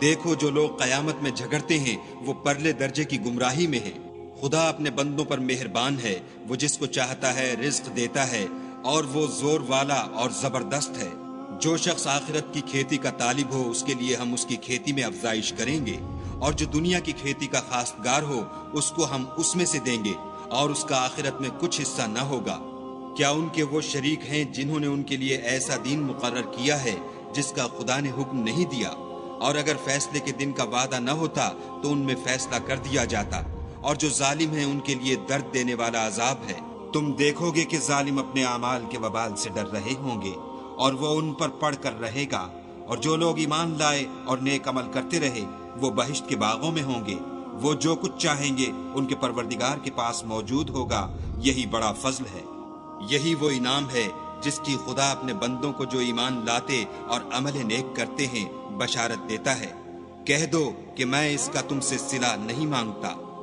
دیکھو جو لوگ قیامت میں جھگڑتے ہیں وہ پرلے درجے کی گمراہی میں ہیں۔ خدا اپنے بندوں پر مہربان ہے، وہ جس کو چاہتا ہے رزق دیتا ہے، اور وہ زور والا اور زبردست ہے۔ جو شخص آخرت کی کھیتی کا طالب ہو اس کے لیے ہم اس کی کھیتی میں افزائش کریں گے، اور جو دنیا کی کھیتی کا خواستگار ہو اس کو ہم اس میں سے دیں گے، اور اس کا آخرت میں کچھ حصہ نہ ہوگا۔ کیا ان کے وہ شریک ہیں جنہوں نے ان کے لیے ایسا دین مقرر کیا ہے جس کا خدا نے حکم نہیں دیا؟ اور اگر فیصلے کے دن کا وعدہ نہ ہوتا تو ان میں فیصلہ کر دیا جاتا، اور جو ظالم ہیں ان کے لیے درد دینے والا عذاب ہے۔ تم دیکھو گے کہ ظالم اپنے اعمال کے وبال سے ڈر رہے ہوں گے، اور وہ ان پر پڑھ کر رہے گا، اور جو لوگ ایمان لائے اور نیک عمل کرتے رہے وہ بہشت کے باغوں میں ہوں گے۔ وہ جو کچھ چاہیں گے ان کے پروردگار کے پاس موجود ہوگا، یہی بڑا فضل ہے۔ یہی وہ انعام ہے جس کی خدا اپنے بندوں کو جو ایمان لاتے اور عمل نیک کرتے ہیں بشارت دیتا ہے۔ کہہ دو کہ میں اس کا تم سے صلہ نہیں مانگتا۔